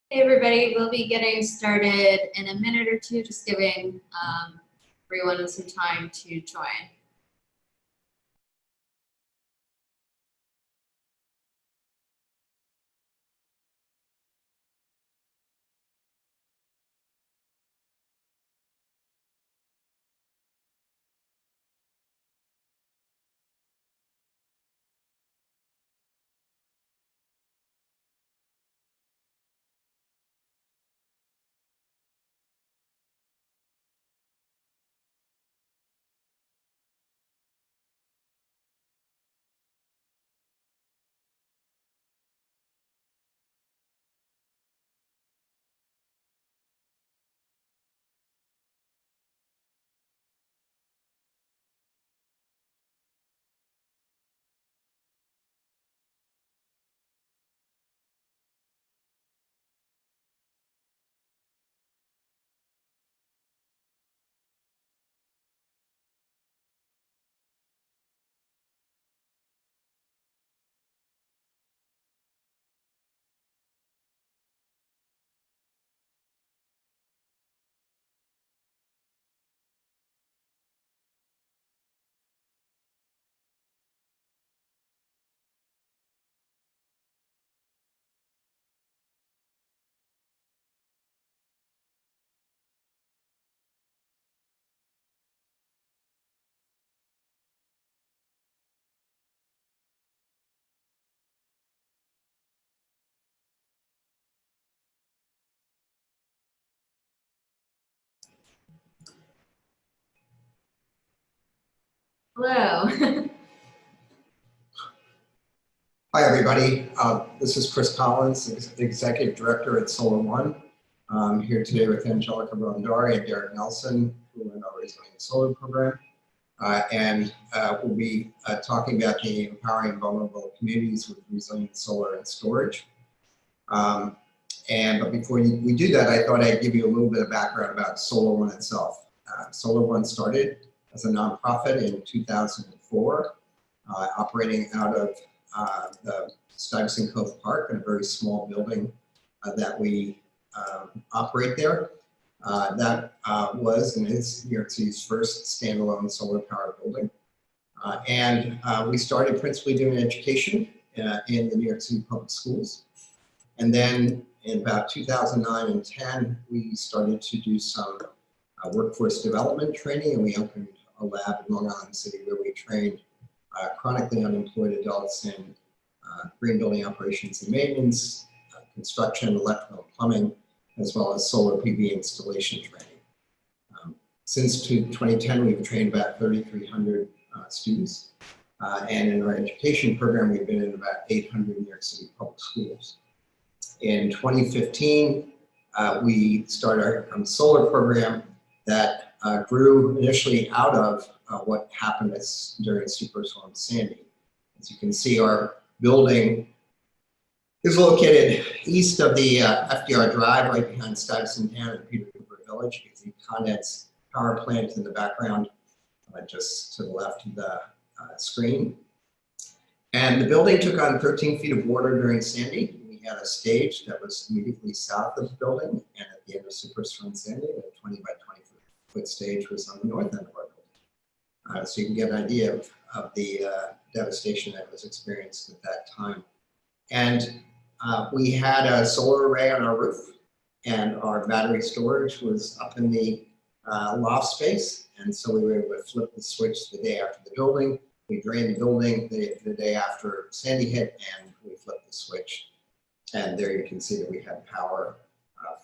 Hey everybody, we'll be getting started in a minute or two, just giving everyone some time to join. Hello. Hi, everybody. This is Chris Collins, Executive Director at SolarOne. I'm here today with Angelica Rondari and Derek Nelson, who run our Resilient Solar program. We'll be talking about the empowering vulnerable communities with resilient solar and storage. But before we do that, I thought I'd give you a little bit of background about SolarOne itself. SolarOne started as a nonprofit in 2004, operating out of the Stuyvesant Cove Park in a very small building that we operate there. That was and is New York City's first standalone solar power building. We started principally doing education in the New York City public schools. And then in about 2009 and 10, we started to do some workforce development training, and we opened a lab in Long Island City where we trained chronically unemployed adults in green building operations and maintenance, construction, electrical and plumbing, as well as solar PV installation training. Since 2010, we've trained about 3,300 students. And in our education program, we've been in about 800 New York City public schools. In 2015, we started our solar program that grew initially out of what happened during Superstorm Sandy. As you can see, our building is located east of the FDR Drive, right behind Stuyvesant Town and Peter Cooper Village. You can see Con Ed's power plant in the background, just to the left of the screen. And the building took on 13 feet of water during Sandy. We had a stage that was immediately south of the building, and at the end of Superstorm Sandy, a 20 by 20 foot stage was on the north end of our building. So you can get an idea of the devastation that was experienced at that time. And we had a solar array on our roof, and our battery storage was up in the loft space. And so we were able to flip the switch the day after the building. We drained the building the day after Sandy hit, and we flipped the switch. And there you can see that we had power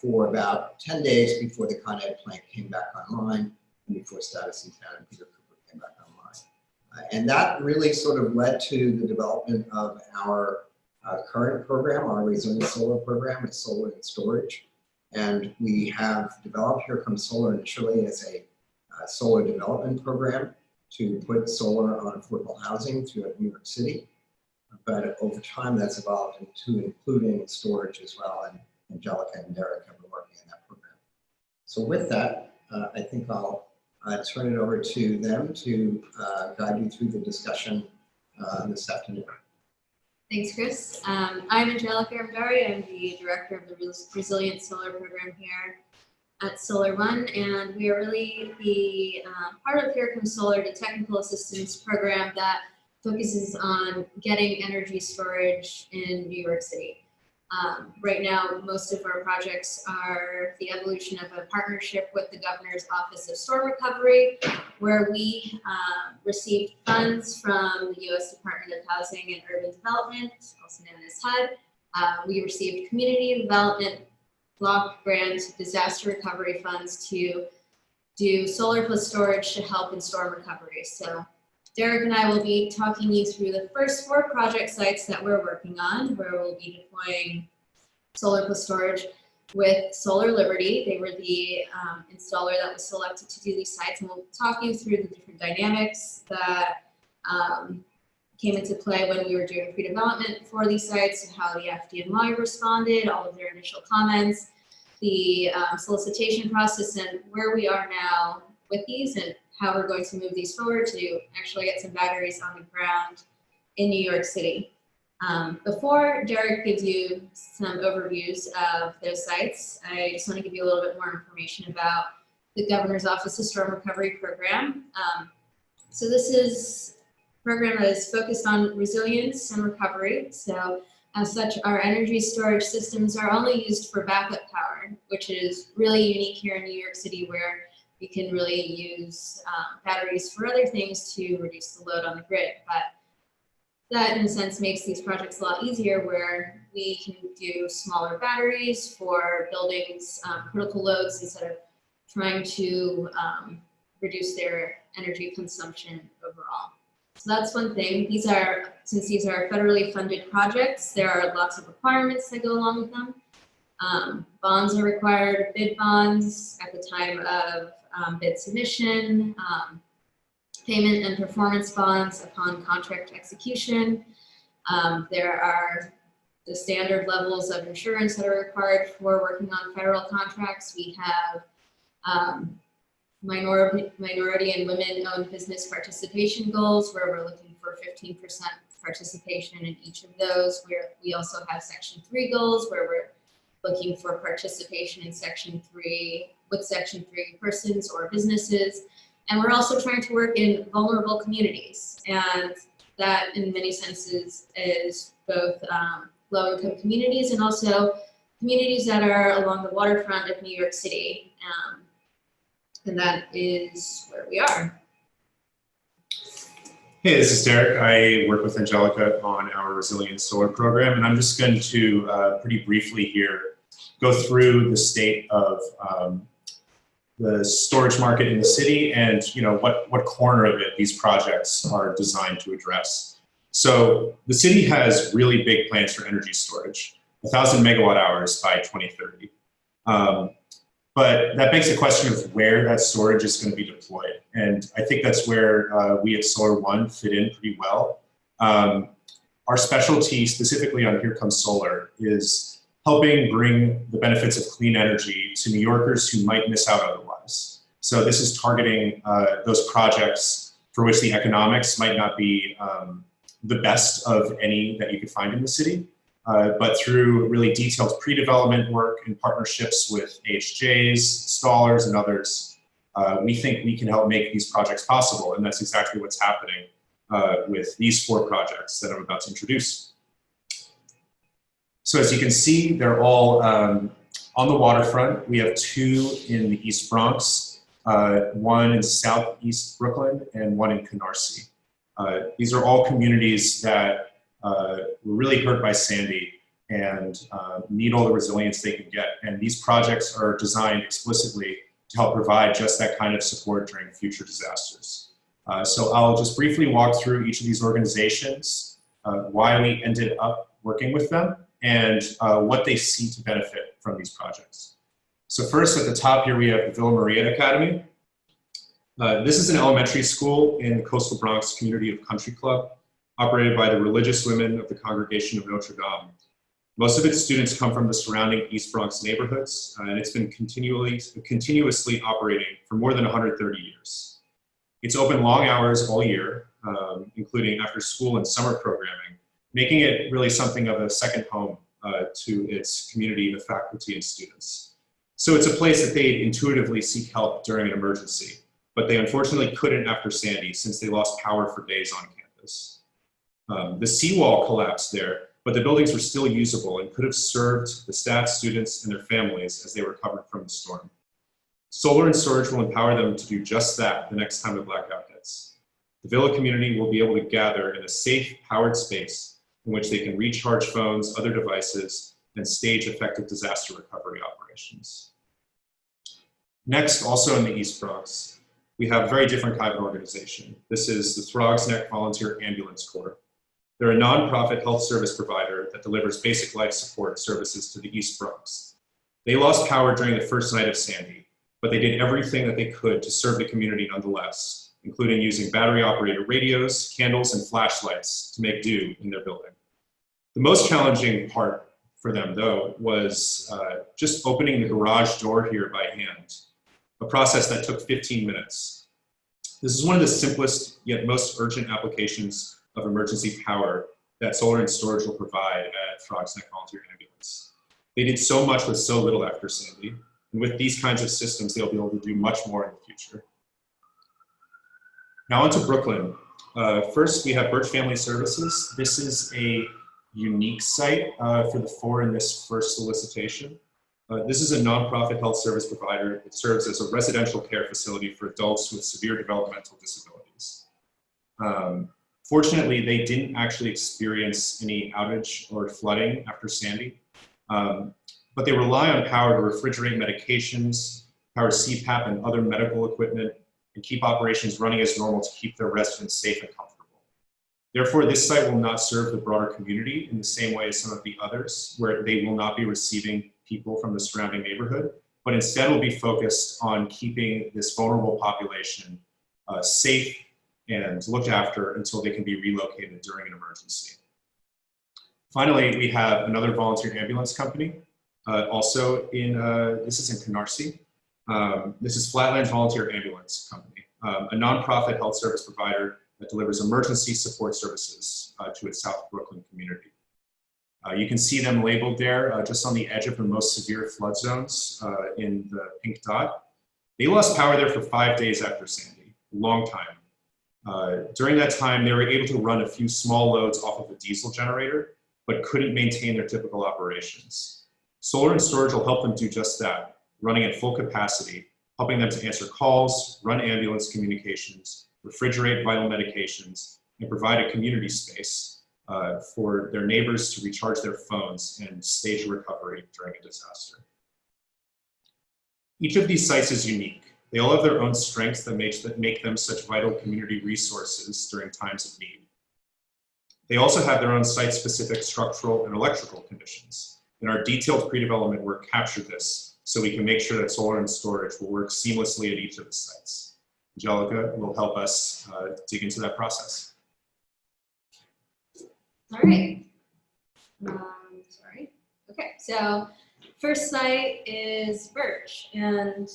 for about 10 days before the Con Ed plant came back online and before Stuyvesant Town and Peter Cooper came back online. And that really sort of led to the development of our current program, our Resilient Solar program, is solar and storage. And we have developed Here Comes Solar initially as a solar development program to put solar on affordable housing throughout New York City. But over time, that's evolved into including storage as well. And Angelica and Derek have been working on that program. So with that, I think I'll turn it over to them to guide you through the discussion this afternoon. Thanks, Chris. I'm Angelica Ardari. I'm the director of the Resilient Solar Program here at Solar One, and we are really the part of Here Comes Solar, the technical assistance program that focuses on getting energy storage in New York City. Right now, most of our projects are the evolution of a partnership with the Governor's Office of Storm Recovery, where we received funds from the U.S. Department of Housing and Urban Development, also known as HUD. We received community development block grant disaster recovery funds to do solar plus storage to help in storm recovery. So Derek and I will be talking you through the first 4 project sites that we're working on, where we'll be deploying solar plus storage with Solar Liberty. They were the installer that was selected to do these sites, and we'll talk you through the different dynamics that came into play when we were doing pre-development for these sites, and how the FDNY responded, all of their initial comments, the solicitation process, and where we are now with these, and how we're going to move these forward to actually get some batteries on the ground in New York City. Before Derek gives you some overviews of those sites, I just want to give you a little bit more information about the Governor's Office of Storm Recovery Program. So this is a program that is focused on resilience and recovery. So as such, our energy storage systems are only used for backup power, which is really unique here in New York City, where we can really use batteries for other things to reduce the load on the grid. But that, in a sense, makes these projects a lot easier, where we can do smaller batteries for buildings' critical loads instead of trying to reduce their energy consumption overall. So that's one thing. Since these are federally funded projects, there are lots of requirements that go along with them. Bonds are required, bid bonds at the time of bid submission, payment and performance bonds upon contract execution. There are the standard levels of insurance that are required for working on federal contracts. We have minority and women-owned business participation goals, where we're looking for 15% participation in each of those. We also have Section 3 goals, where we're looking for participation in Section 3 with Section 3 persons or businesses. And we're also trying to work in vulnerable communities. And that, in many senses, is both low-income communities and also communities that are along the waterfront of New York City. And that is where we are. Hey, this is Derek. I work with Angelica on our Resilient Solar program, and I'm just going to pretty briefly here go through the state of the storage market in the city, and what corner of it these projects are designed to address. So the city has really big plans for energy storage, 1,000 megawatt hours by 2030. But that begs the question of where that storage is going to be deployed. And I think that's where we at Solar One fit in pretty well. Our specialty, specifically on Here Comes Solar, is helping bring the benefits of clean energy to New Yorkers who might miss out otherwise. So this is targeting those projects for which the economics might not be the best of any that you could find in the city. But through really detailed pre-development work and partnerships with AHJs, installers, and others, we think we can help make these projects possible. And that's exactly what's happening with these 4 projects that I'm about to introduce. So as you can see, they're all on the waterfront. We have 2 in the East Bronx, 1 in Southeast Brooklyn, and 1 in Canarsie. These are all communities that were really hurt by Sandy and need all the resilience they can get. And these projects are designed explicitly to help provide just that kind of support during future disasters. So I'll just briefly walk through each of these organizations, why we ended up working with them, and what they see to benefit from these projects. So first, at the top here, we have the Villa Maria Academy. This is an elementary school in the coastal Bronx community of Country Club, operated by the religious women of the Congregation of Notre Dame. Most of its students come from the surrounding East Bronx neighborhoods, and it's been continuously operating for more than 130 years. It's open long hours all year, including after school and summer programming, making it really something of a second home to its community, the faculty and students. So it's a place that they intuitively seek help during an emergency, but they unfortunately couldn't after Sandy since they lost power for days on campus. The seawall collapsed there, but the buildings were still usable and could have served the staff, students, and their families as they recovered from the storm. Solar and storage will empower them to do just that the next time the blackout hits. The Villa community will be able to gather in a safe, powered space in which they can recharge phones, other devices, and stage effective disaster recovery operations. Next, also in the East Bronx, we have a very different kind of organization. This is the Throgs Neck Volunteer Ambulance Corps. They're a nonprofit health service provider that delivers basic life support services to the East Bronx. They lost power during the first night of Sandy, but they did everything that they could to serve the community nonetheless, including using battery-operated radios, candles, and flashlights to make do in their building. The most challenging part for them, though, was just opening the garage door here by hand, a process that took 15 minutes. This is one of the simplest yet most urgent applications of emergency power that solar and storage will provide at Throgs Neck Volunteer Ambulance. They did so much with so little after Sandy, and with these kinds of systems, they'll be able to do much more in the future. Now onto Brooklyn. First, we have Birch Family Services. This is a unique site for the four in this first solicitation. This is a nonprofit health service provider that serves as a residential care facility for adults with severe developmental disabilities. Fortunately, they didn't actually experience any outage or flooding after Sandy, but they rely on power to refrigerate medications, power CPAP and other medical equipment, and keep operations running as normal to keep their residents safe and comfortable. Therefore, this site will not serve the broader community in the same way as some of the others, where they will not be receiving people from the surrounding neighborhood, but instead will be focused on keeping this vulnerable population safe and looked after until they can be relocated during an emergency. Finally, we have another volunteer ambulance company, also in, this is in Canarsie. This is Flatlands Volunteer Ambulance Company, a nonprofit health service provider that delivers emergency support services to its South Brooklyn community. You can see them labeled there just on the edge of the most severe flood zones in the pink dot. They lost power there for 5 days after Sandy, a long time. During that time, they were able to run a few small loads off of a diesel generator, but couldn't maintain their typical operations. Solar and storage will help them do just that, running at full capacity, helping them to answer calls, run ambulance communications, refrigerate vital medications, and provide a community space for their neighbors to recharge their phones and stage recovery during a disaster. Each of these sites is unique. They all have their own strengths that make them such vital community resources during times of need. They also have their own site-specific structural and electrical conditions, and our detailed pre-development work captured this so we can make sure that solar and storage will work seamlessly at each of the sites. Angelica will help us dig into that process. All right. Sorry. Okay, so first site is Birch, and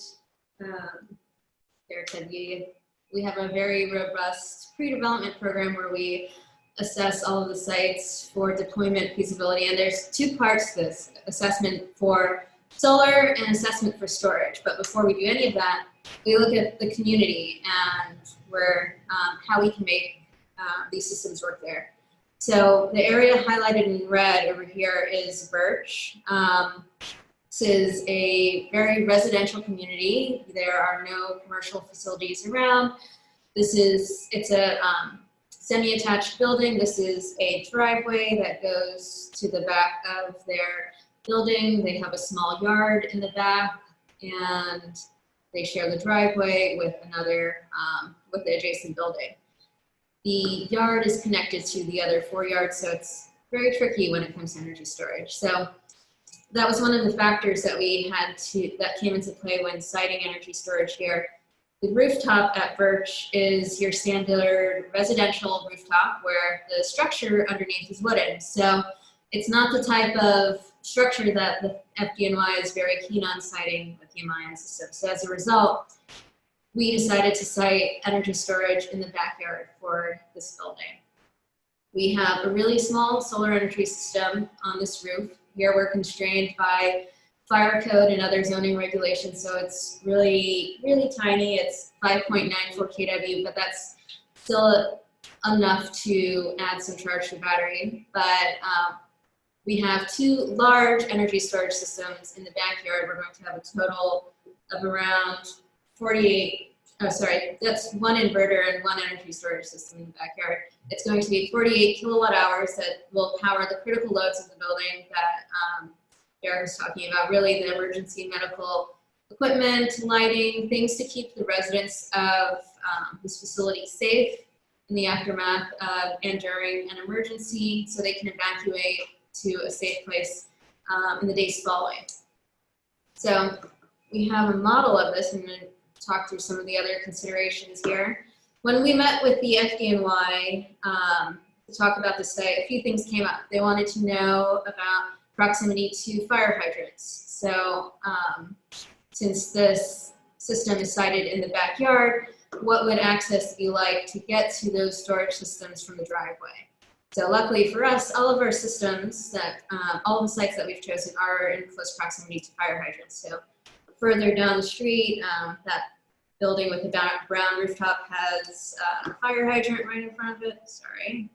Derek said we have a very robust pre-development program where we assess all of the sites for deployment feasibility, and there's two parts to this: assessment for solar and assessment for storage. But before we do any of that, we look at the community and how we can make these systems work there. So the area highlighted in red over here is Birch. This is a very residential community. There are no commercial facilities around. It's a semi-attached building. This is a driveway that goes to the back of their building. They have a small yard in the back, and they share the driveway with with the adjacent building. The yard is connected to the other 4 yards, so it's very tricky when it comes to energy storage. So that was one of the factors that that came into play when siting energy storage here. The rooftop at Birch is your standard residential rooftop where the structure underneath is wooden. So it's not the type of structure that the FDNY is very keen on siting lithium-ion systems. So as a result, we decided to site energy storage in the backyard for this building. We have a really small solar energy system on this roof. Here we're constrained by fire code and other zoning regulations, so it's really, really tiny. It's 5.94 kW, but that's still enough to add some charge to the battery. But we have 2 large energy storage systems in the backyard. We're going to have a total of around 48, oh sorry, that's 1 inverter and 1 energy storage system in the backyard. It's going to be 48 kilowatt hours that will power the critical loads of the building that Derek was talking about, really the emergency medical equipment, lighting, things to keep the residents of this facility safe in the aftermath of and during an emergency, so they can evacuate to a safe place in the days following. So we have a model of this. I'm going to talk through some of the other considerations here. When we met with the FDNY to talk about the site, a few things came up. They wanted to know about proximity to fire hydrants. So since this system is sited in the backyard, what would access be like to get to those storage systems from the driveway? So luckily for us, all of our systems that, all the sites that we've chosen are in close proximity to fire hydrants. So further down the street, that building with the brown rooftop has a fire hydrant right in front of it. Sorry,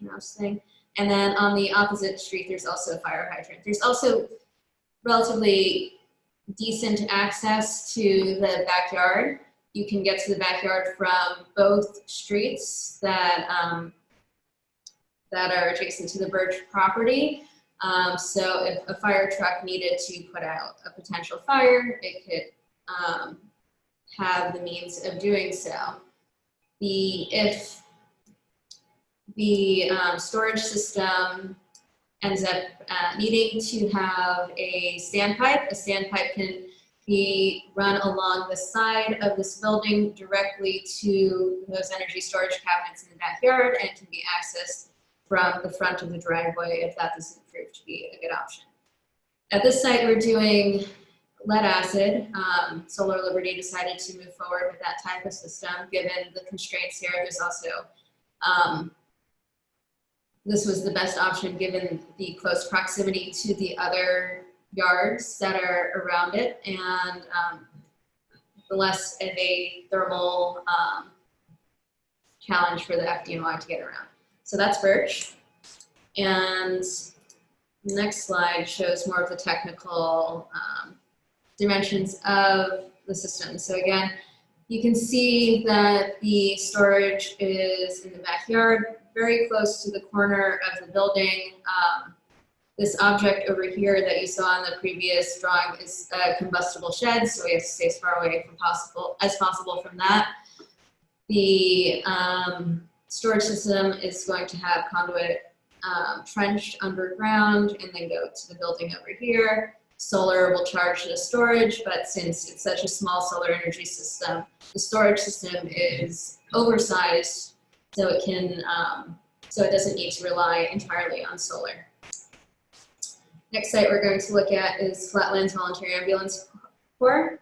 mouse thing. And then on the opposite street, there's also a fire hydrant. There's also relatively decent access to the backyard. You can get to the backyard from both streets that that are adjacent to the Birch property. So if a fire truck needed to put out a potential fire, it could have the means of doing so. If the storage system ends up needing to have a standpipe can be run along the side of this building directly to those energy storage cabinets in the backyard, and it can be accessed from the front of the driveway if that doesn't prove to be a good option. At this site, we're doing lead acid. Solar Liberty decided to move forward with that type of system given the constraints here. There's also, this was the best option given the close proximity to the other yards that are around it, and the less of a thermal challenge for the FDNY to get around. So that's Birch. And the next slide shows more of the technical dimensions of the system. So again, you can see that the storage is in the backyard, very close to the corner of the building. This object over here that you saw in the previous drawing is a combustible shed, so we have to stay as far away from as possible from that. The storage system is going to have conduit trenched underground and then go to the building over here. Solar will charge the storage, but since it's such a small solar energy system, the storage system is oversized, so it can, so it doesn't need to rely entirely on solar. Next site we're going to look at is Flatlands Volunteer Ambulance Corps.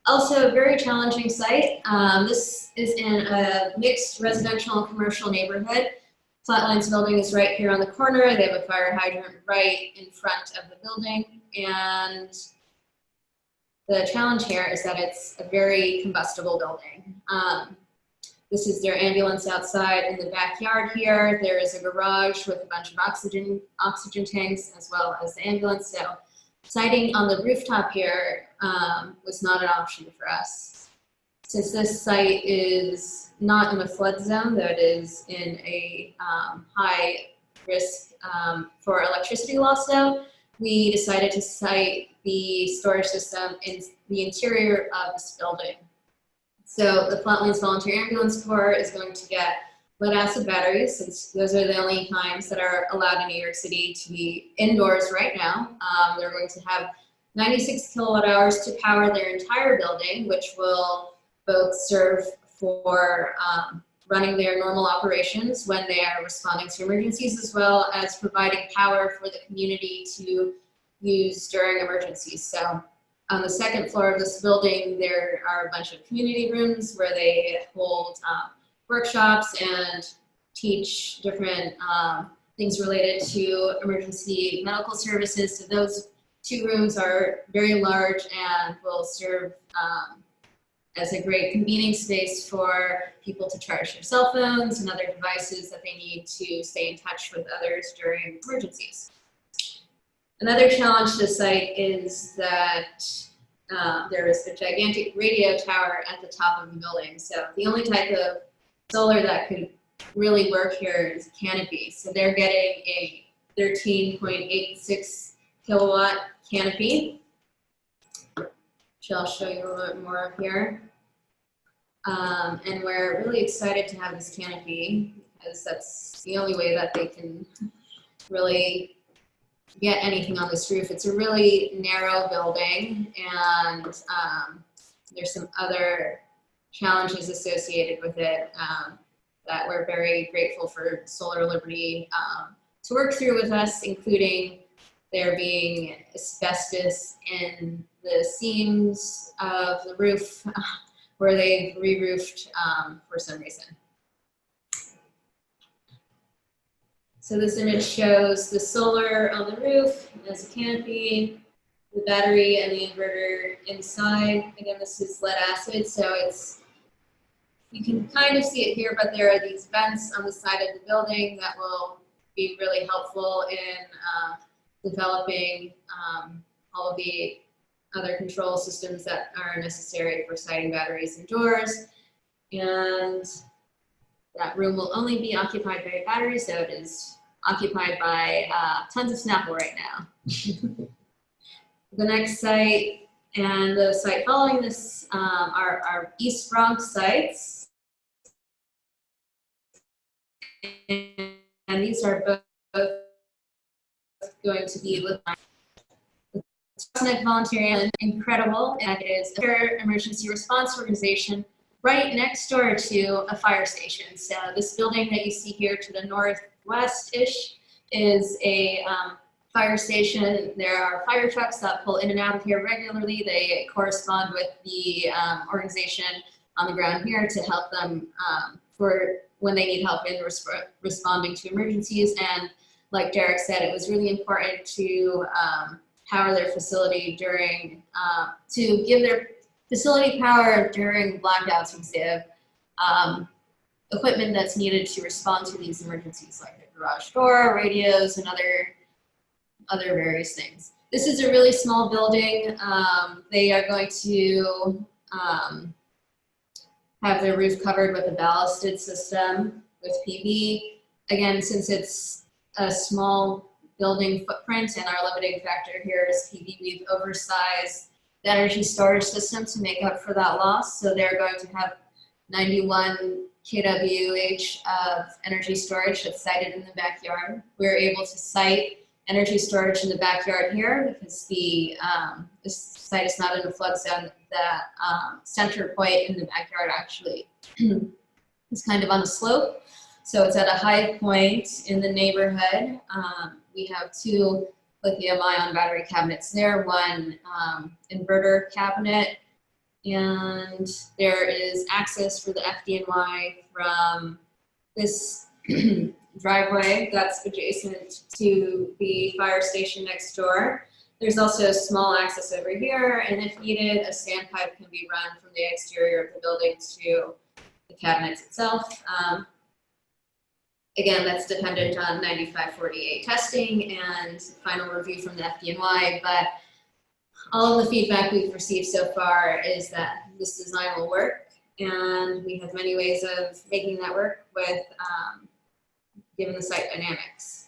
Also a very challenging site. This is in a mixed residential and commercial neighborhood. Flatlands building is right here on the corner. They have a fire hydrant right in front of the building. And the challenge here is that it's a very combustible building. This is their ambulance outside in the backyard here. There is a garage with a bunch of oxygen tanks as well as the ambulance. So siting on the rooftop here was not an option for us. Since this site is not in a flood zone, that is in a high risk for electricity loss zone, we decided to site the storage system in the interior of this building. So the Flatlands Volunteer Ambulance Corps is going to get lead acid batteries, since those are the only kinds that are allowed in New York City to be indoors right now. They're going to have 96 kilowatt hours to power their entire building, which will both serve for running their normal operations when they are responding to emergencies, as well as providing power for the community to use during emergencies. So on the second floor of this building, there are a bunch of community rooms where they hold workshops and teach different things related to emergency medical services. So those 2 rooms are very large and will serve as a great convening space for people to charge their cell phones and other devices that they need to stay in touch with others during emergencies. Another challenge to the site is that there is a gigantic radio tower at the top of the building. So the only type of solar that could really work here is a canopy. So they're getting a 13.86 kilowatt canopy, which I'll show you a little bit more of here. And we're really excited to have this canopy because that's the only way that they can really get anything on this roof. It's a really narrow building, and there's some other challenges associated with it that we're very grateful for Solar Liberty to work through with us, including there being asbestos in the seams of the roof where they've re-roofed for some reason. So this image shows the solar on the roof as a canopy, the battery and the inverter inside. Again, this is lead acid, so you can kind of see it here, but there are these vents on the side of the building that will be really helpful in developing all of the other control systems that are necessary for siting batteries indoors. And that room will only be occupied by batteries, so it is occupied by tons of Snapple right now. The next site and the site following this are our East Bronx sites. And these are both going to be with Volunteering, incredible, and it is a emergency response organization right next door to a fire station. So this building that you see here to the northwest-ish is a fire station. There are fire trucks that pull in and out of here regularly. They correspond with the organization on the ground here to help them for when they need help in responding to emergencies. And like Derek said, it was really important to power their facility during, to give their facility power during blackouts, because they have equipment that's needed to respond to these emergencies, like the garage door, radios, and other various things. This is a really small building. They are going to have their roof covered with a ballasted system with PV. Again, since it's a small building footprint and our limiting factor here is PV, we've oversized the energy storage system to make up for that loss. So they're going to have 91 kWh of energy storage that's sited in the backyard. We're able to site energy storage in the backyard here because the this site is not in a flood zone. The center point in the backyard actually is kind of on a slope. So it's at a high point in the neighborhood. We have 2 lithium-ion battery cabinets there, one inverter cabinet, and there is access for the FDNY from this driveway that's adjacent to the fire station next door. There's also small access over here, and if needed, a standpipe can be run from the exterior of the building to the cabinets itself. Again, that's dependent on 9548 testing and final review from the FDNY, but all of the feedback we've received so far is that this design will work, and we have many ways of making that work with given the site dynamics.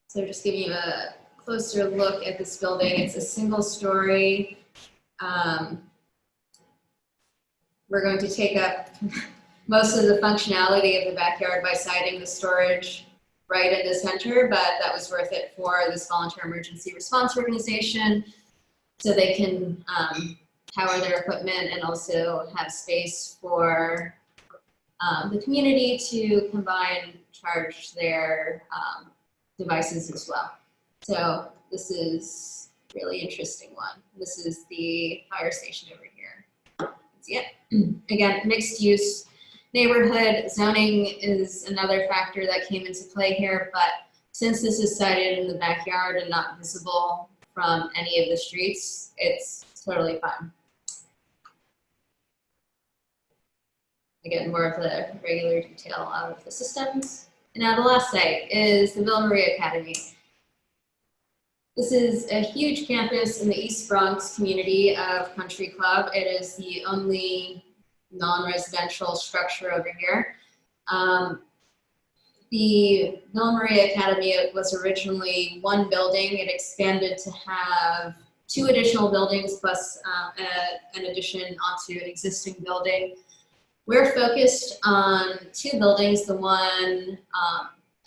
So just giving you a closer look at this building. It's a single story. We're going to take up most of the functionality of the backyard by siting the storage right in the center, but that was worth it for this volunteer emergency response organization so they can power their equipment and also have space for the community to combine, charge their devices as well. So this is a really interesting one. This is the fire station over here. see it. Again, mixed use neighborhood. Zoning is another factor that came into play here, but since this is sited in the backyard and not visible from any of the streets, it's totally fine. Again, more of the regular detail of the systems. And now the last site is the Villa Maria Academy. This is a huge campus in the East Bronx community of Country Club. It is the only non-residential structure over here. The Villa Maria Academy was originally one building. It expanded to have 2 additional buildings plus an addition onto an existing building. We're focused on 2 buildings, the one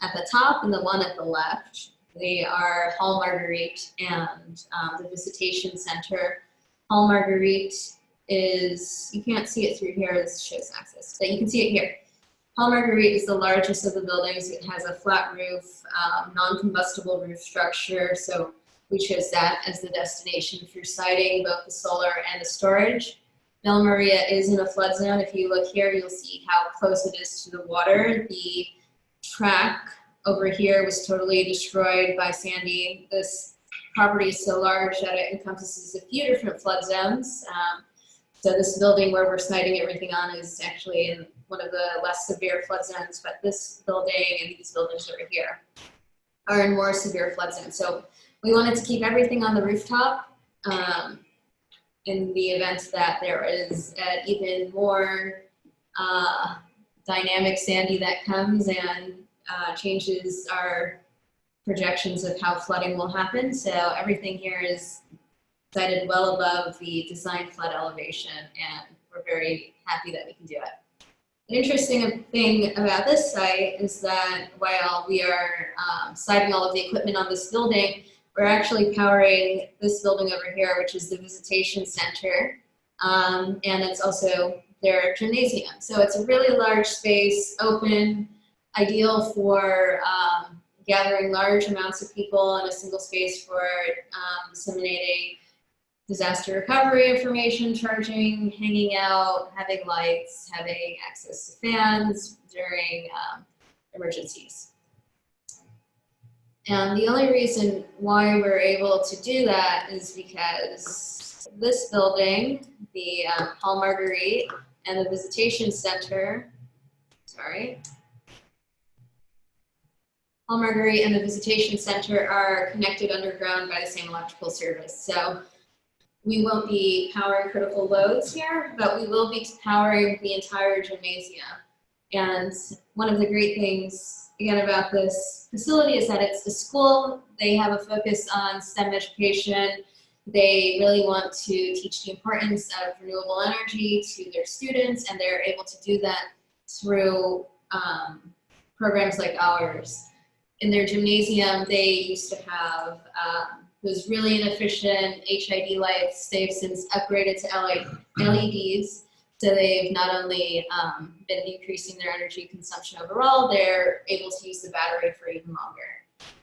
at the top and the one at the left. They are Hall Marguerite and the Visitation Center. Hall Marguerite is, you can't see it through here, this shows access, but you can see it here. Hall Marguerite is the largest of the buildings. It has a flat roof, non-combustible roof structure, so we chose that as the destination for siting both the solar and the storage. Villa Maria is in a flood zone. If you look here, you'll see how close it is to the water. The track over here was totally destroyed by Sandy. This property is so large that it encompasses a few different flood zones. So this building where we're siting everything on is actually in one of the less severe flood zones, but this building and these buildings over here are in more severe flood zones. So we wanted to keep everything on the rooftop in the event that there is an even more dynamic Sandy that comes and changes our projections of how flooding will happen. So everything here is sited well above the design flood elevation, and we're very happy that we can do it. An interesting thing about this site is that while we are siting all of the equipment on this building, we're actually powering this building over here, which is the Visitation Center, and it's also their gymnasium. So it's a really large space, open, ideal for gathering large amounts of people in a single space for disseminating disaster recovery information, charging, hanging out, having lights, having access to fans during emergencies. And the only reason why we're able to do that is because this building, the Hall Marguerite and the Visitation Center, Hall Marguerite and the Visitation Center are connected underground by the same electrical service. So we won't be powering critical loads here, but we will be powering the entire gymnasium. And one of the great things, again, about this facility is that it's a school. They have a focus on STEM education. They really want to teach the importance of renewable energy to their students, and they're able to do that through programs like ours. In their gymnasium, they used to have those really inefficient HID lights. They've since upgraded to LEDs. So they've not only been decreasing their energy consumption overall, they're able to use the battery for even longer.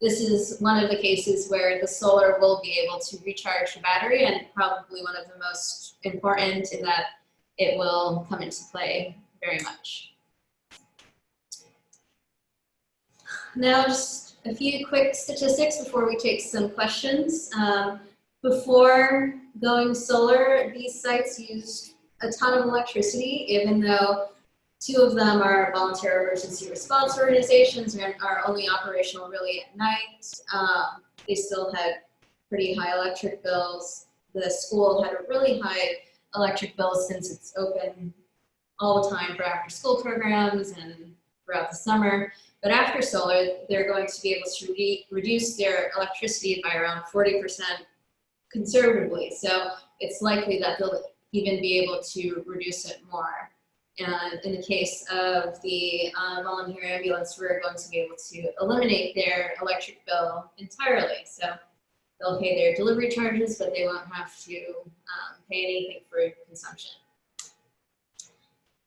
This is one of the cases where the solar will be able to recharge the battery, and probably one of the most important in that it will come into play very much. Now, just a few quick statistics before we take some questions. Before going solar, these sites used a ton of electricity, even though 2 of them are volunteer emergency response organizations and are only operational really at night. They still had pretty high electric bills. The school had a really high electric bill since it's open all the time for after school programs and throughout the summer. But after solar, they're going to be able to reduce their electricity by around 40% conservatively. So it's likely that they'll even be able to reduce it more. And in the case of the volunteer ambulance, we're going to be able to eliminate their electric bill entirely. So they'll pay their delivery charges, but they won't have to pay anything for consumption.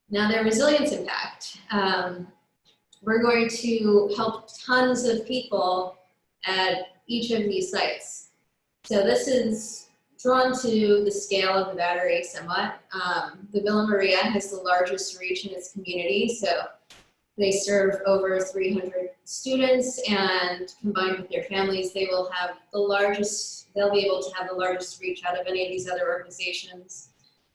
Now, their resilience impact. We're going to help tons of people at each of these sites. So this is drawn to the scale of the battery somewhat. The Villa Maria has the largest reach in its community, so they serve over 300 students, and combined with their families, they will have the largest, they'll be able to have the largest reach out of any of these other organizations.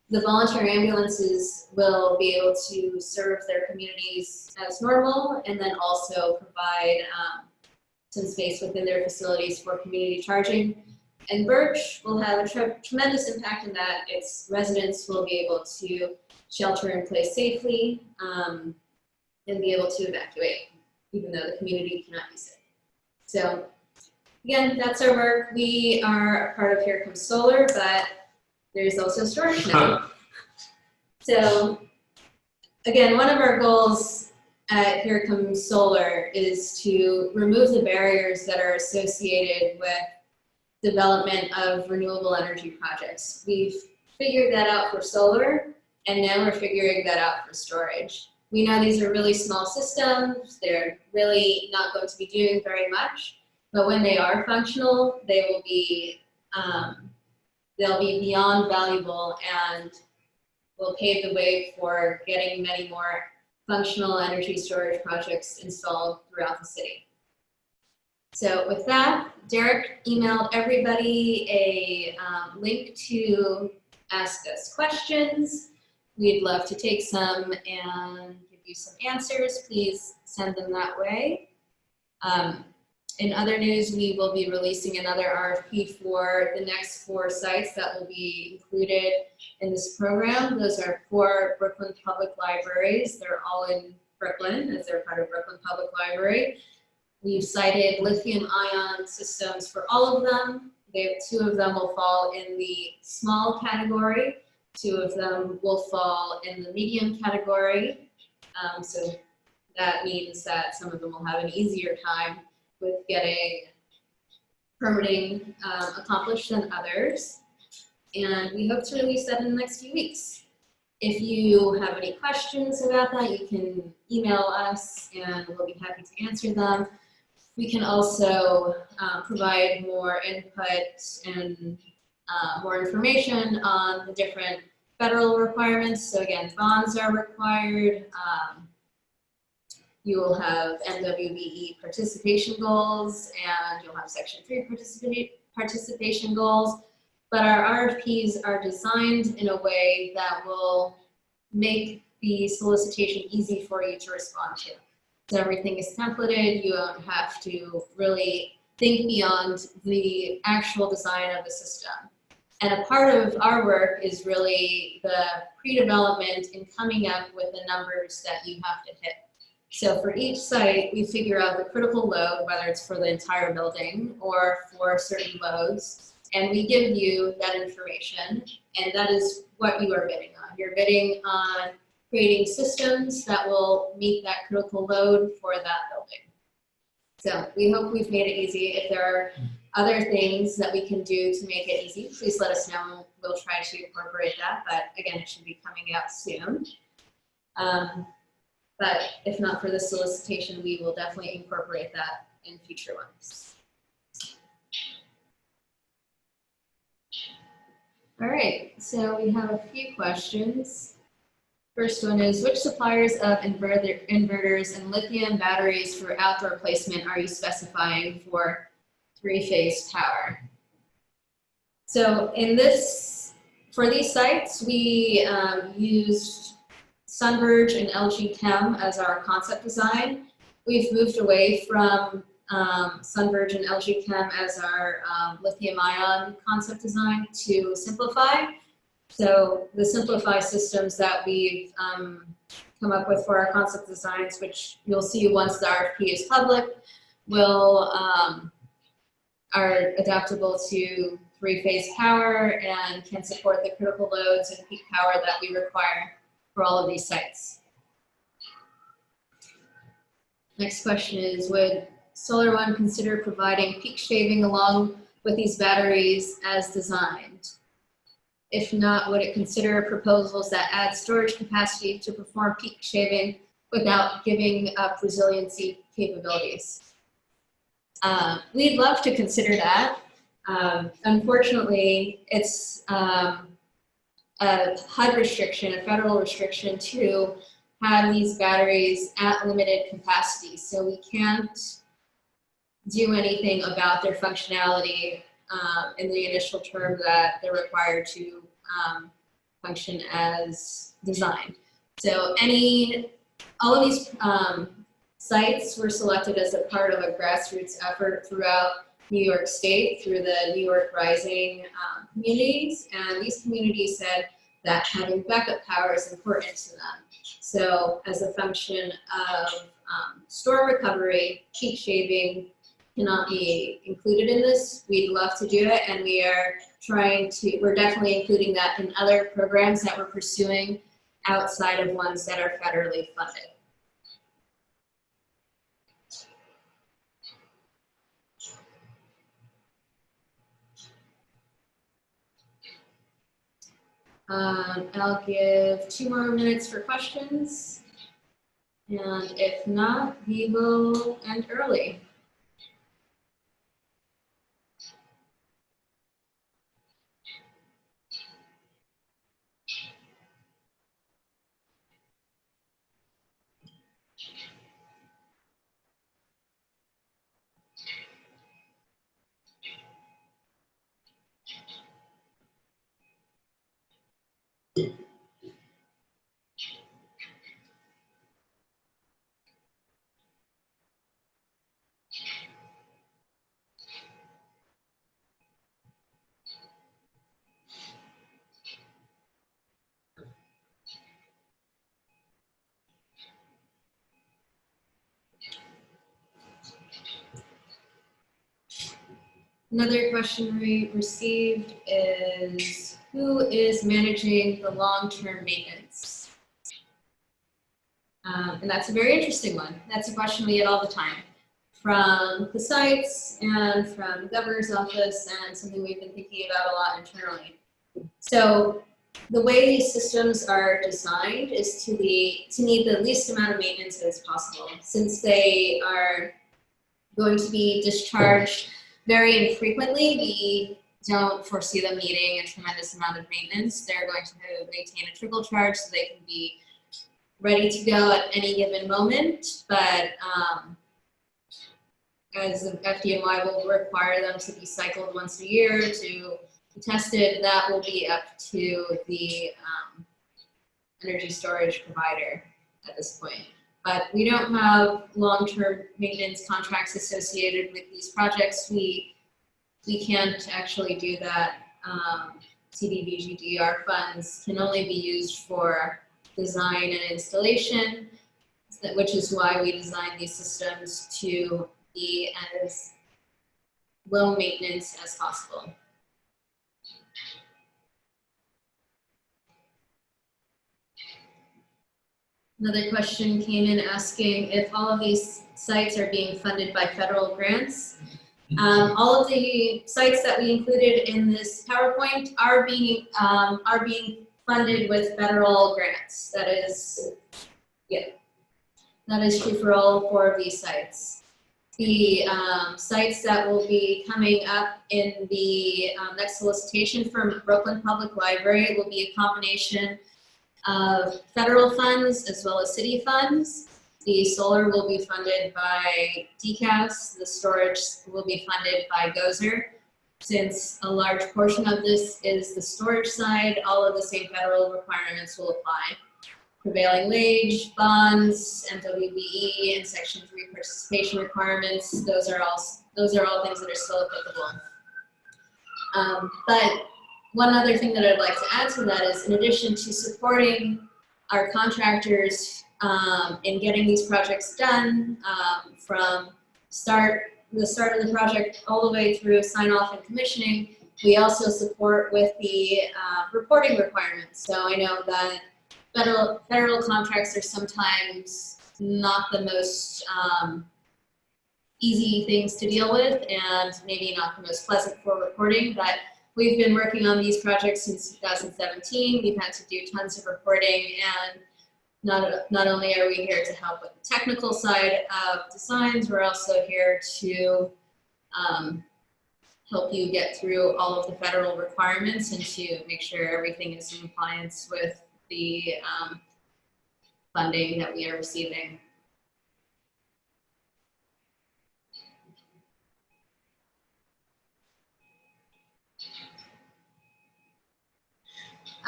The volunteer ambulances will be able to serve their communities as normal, and then also provide some space within their facilities for community charging. And Birch will have a tremendous impact in that its residents will be able to shelter in place safely and be able to evacuate, even though the community cannot use it. So again, that's our work. We are a part of Here Comes Solar, but there's also storage now. So again, one of our goals at Here Comes Solar is to remove the barriers that are associated with development of renewable energy projects. We've figured that out for solar, and now we're figuring that out for storage. We know these are really small systems. They're really not going to be doing very much, but when they are functional, they will be, they'll be beyond valuable and will pave the way for getting many more functional energy storage projects installed throughout the city. So with that, Derek emailed everybody a link to ask us questions. We'd love to take some and give you some answers. Please send them that way. In other news, we will be releasing another RFP for the next 4 sites that will be included in this program. Those are 4 Brooklyn Public Libraries. They're all in Brooklyn, as they're part of Brooklyn Public Library. We've cited lithium-ion systems for all of them. 2 of them will fall in the small category. 2 of them will fall in the medium category. So that means that some of them will have an easier time with getting permitting accomplished than others. And we hope to release that in the next few weeks. If you have any questions about that, you can email us and we'll be happy to answer them. We can also provide more input and more information on the different federal requirements. So again, bonds are required. You will have MWBE participation goals, and you'll have Section 3 participation goals. But our RFPs are designed in a way that will make the solicitation easy for you to respond to. So everything is templated. You don't have to really think beyond the actual design of the system. And a part of our work is really the pre-development and coming up with the numbers that you have to hit. So for each site, we figure out the critical load, whether it's for the entire building or for certain loads, and we give you that information, and that is what you are bidding on. You're bidding on creating systems that will meet that critical load for that building. So we hope we've made it easy. If there are other things that we can do to make it easy, please let us know. We'll try to incorporate that, but again, it should be coming out soon. But if not for the solicitation, we will definitely incorporate that in future ones. All right, so we have a few questions. First one is, which suppliers of inverters and lithium batteries for outdoor placement are you specifying for 3-phase power? So for these sites, we used Sunverge and LG Chem as our concept design. We've moved away from Sunverge and LG Chem as our lithium-ion concept design to Simplify. So the Simplify systems that we've come up with for our concept designs, which you'll see once the RFP is public, are adaptable to 3-phase power and can support the critical loads and peak power that we require for all of these sites. Next question is, would SolarOne consider providing peak shaving along with these batteries as designed? If not, would it consider proposals that add storage capacity to perform peak shaving without giving up resiliency capabilities? We'd love to consider that. Unfortunately, it's a HUD restriction, a federal restriction to have these batteries at limited capacity. So we can't do anything about their functionality in the initial term that they're required to function as designed. So all of these sites were selected as a part of a grassroots effort throughout New York State through the New York Rising communities, and these communities said that having backup power is important to them. So as a function of storm recovery, peak shaving cannot be included in this. We'd love to do it, and we're definitely including that in other programs that we're pursuing outside of ones that are federally funded. I'll give 2 more minutes for questions, and if not, we will end early. Another question we received is, who is managing the long-term maintenance? And that's a very interesting one. That's a question we get all the time from the sites and from the governor's office, and something we've been thinking about a lot internally. So the way these systems are designed is to need the least amount of maintenance as possible, since they are going to be discharged very infrequently. We don't foresee them needing a tremendous amount of maintenance. They're going to maintain a trickle charge so they can be ready to go at any given moment, but as the FDNY will require them to be cycled once a year to be tested, that will be up to the energy storage provider at this point. But we don't have long-term maintenance contracts associated with these projects. We can't actually do that. CDBG-DR funds can only be used for design and installation, which is why we designed these systems to be as low maintenance as possible. Another question came in asking if all of these sites are being funded by federal grants. All of the sites that we included in this PowerPoint are being funded with federal grants. That is true for all 4 of these sites. The sites that will be coming up in the next solicitation from Brooklyn Public Library will be a combination of federal funds as well as city funds. The solar will be funded by DCAS. The storage will be funded by GOZER. Since a large portion of this is the storage side, all of the same federal requirements will apply. Prevailing wage, bonds, MWBE, and Section 3 participation requirements, those are all things that are still applicable. But one other thing that I'd like to add to that is, in addition to supporting our contractors in getting these projects done from the start of the project all the way through sign off and commissioning, we also support with the reporting requirements. So I know that federal contracts are sometimes not the most easy things to deal with, and maybe not the most pleasant for reporting, but we've been working on these projects since 2017. We've had to do tons of reporting, and not only are we here to help with the technical side of designs, we're also here to help you get through all of the federal requirements and to make sure everything is in compliance with the funding that we are receiving.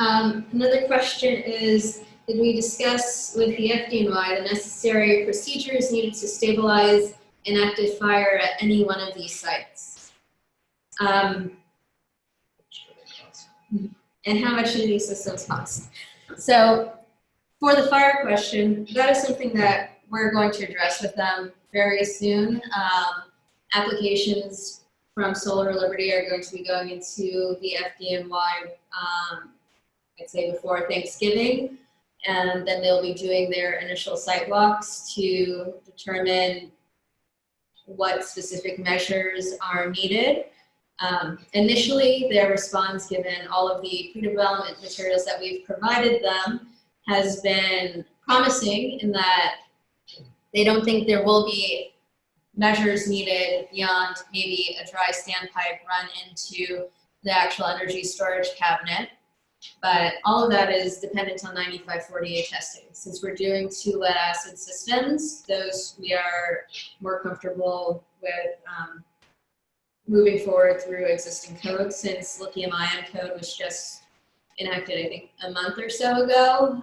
Another question is, did we discuss with the FDNY the necessary procedures needed to stabilize an active fire at any one of these sites? And how much do these systems cost? So for the fire question, that is something that we're going to address with them very soon. Applications from Solar Liberty are going to be going into the FDNY, I'd say before Thanksgiving, and then they'll be doing their initial site walks to determine what specific measures are needed. Initially, their response, given all of the pre-development materials that we've provided them, has been promising in that they don't think there will be measures needed beyond maybe a dry standpipe run into the actual energy storage cabinet. But all of that is dependent on 9548 testing. Since we're doing 2 lead acid systems, those we are more comfortable with moving forward through existing codes, since lithium ion code was just enacted, I think, a month or so ago.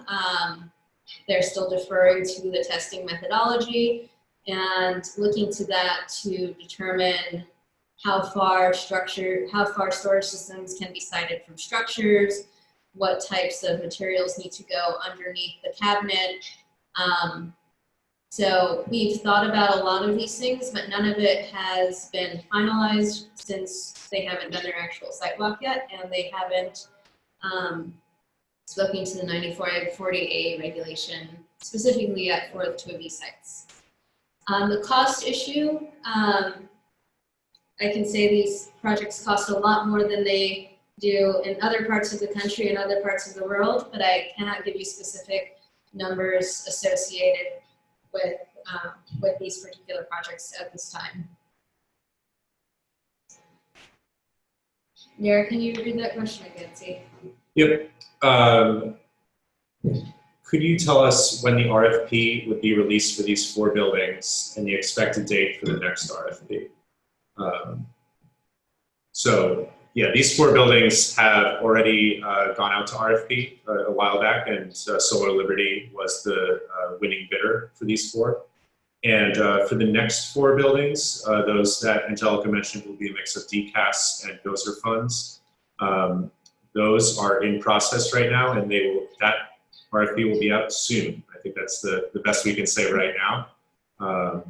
They're still deferring to the testing methodology and looking to that to determine how far storage systems can be sited from structures, what types of materials need to go underneath the cabinet. So we've thought about a lot of these things, but none of it has been finalized since they haven't done their actual site walk yet, and they haven't spoken to the 9440A regulation specifically yet for the 2 of these sites. The cost issue, I can say these projects cost a lot more than they do in other parts of the country and other parts of the world, but I cannot give you specific numbers associated with these particular projects at this time. Nira, can you read that question again, see? Yep. Could you tell us when the RFP would be released for these 4 buildings and the expected date for the next RFP? So yeah, these 4 buildings have already gone out to RFP a while back, and Solar Liberty was the winning bidder for these 4. And for the next 4 buildings, those that Angelica mentioned will be a mix of DCAS and GOSER funds. Those are in process right now, and that RFP will be out soon. I think that's the best we can say right now.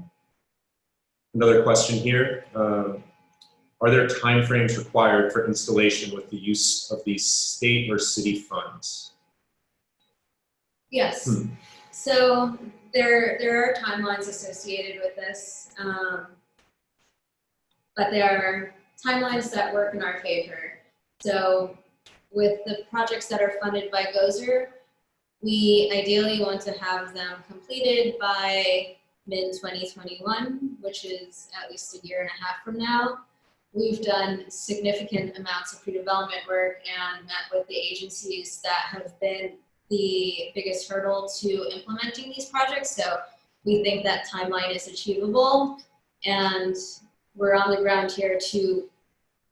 Another question here. Are there timeframes required for installation with the use of these state or city funds? Yes. So there are timelines associated with this, but there are timelines that work in our favor. So with the projects that are funded by GOSER, we ideally want to have them completed by mid-2021, which is at least a year and a half from now. We've done significant amounts of pre-development work and met with the agencies that have been the biggest hurdle to implementing these projects. So we think that timeline is achievable, and we're on the ground here to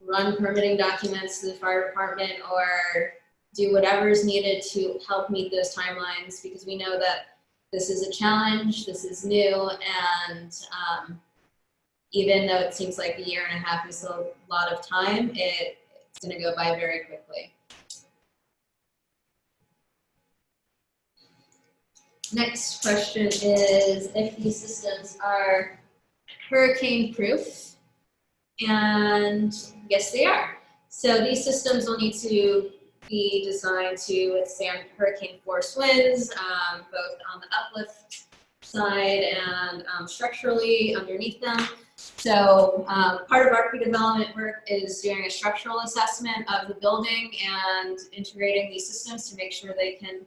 run permitting documents to the fire department or do whatever is needed to help meet those timelines, because we know that this is a challenge, this is new, and even though it seems like a year and a half is a lot of time, it's going to go by very quickly. Next question is if these systems are hurricane proof, and yes, they are. So these systems will need to be designed to withstand hurricane force winds, both on the uplift side and structurally underneath them. So part of our pre-development work is doing a structural assessment of the building and integrating these systems to make sure they can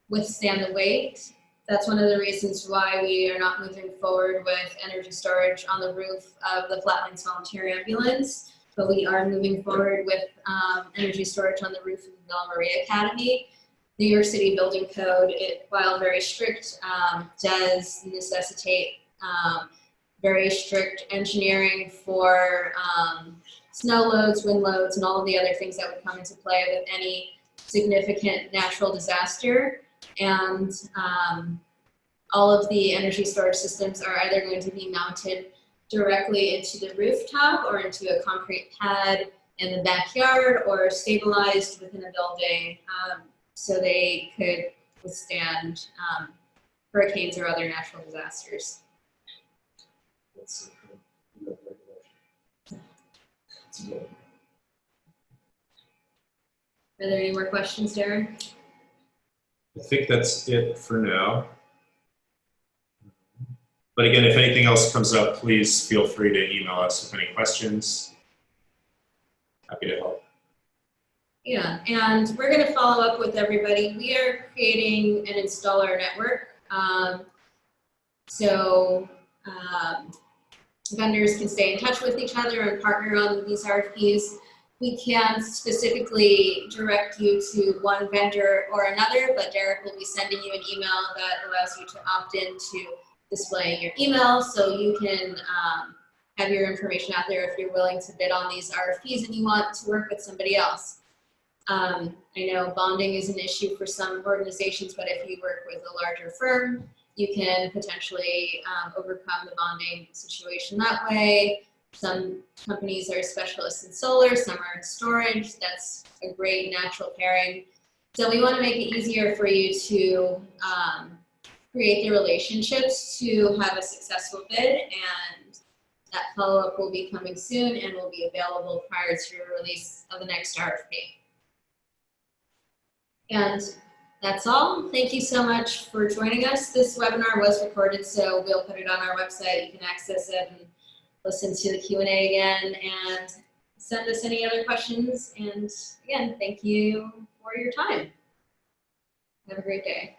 withstand the weight That's one of the reasons why we are not moving forward with energy storage on the roof of the Flatlands Volunteer Ambulance, but we are moving forward with energy storage on the roof of the Villa Maria Academy. New York City Building Code, while very strict, does necessitate very strict engineering for snow loads, wind loads, and all of the other things that would come into play with any significant natural disaster. And all of the energy storage systems are either going to be mounted directly into the rooftop or into a concrete pad in the backyard or stabilized within a building, so they could withstand hurricanes or other natural disasters. That's Are there any more questions, Derek? I think that's it for now. But again, if anything else comes up, please feel free to email us with any questions. Happy to help. Yeah, and we're going to follow up with everybody. We are creating an installer network. Vendors can stay in touch with each other and partner on these RFPs. We can't specifically direct you to one vendor or another, but Derek will be sending you an email that allows you to opt in to displaying your email, so you can have your information out there if you're willing to bid on these RFPs and you want to work with somebody else. I know bonding is an issue for some organizations, but if you work with a larger firm, you can potentially overcome the bonding situation that way. Some companies are specialists in solar, some are in storage. That's a great natural pairing. So we want to make it easier for you to create the relationships to have a successful bid, and that follow-up will be coming soon and will be available prior to release of the next RFP. And that's all. Thank you so much for joining us. This webinar was recorded, so we'll put it on our website. You can access it and listen to the Q&A again and send us any other questions. And again, thank you for your time. Have a great day.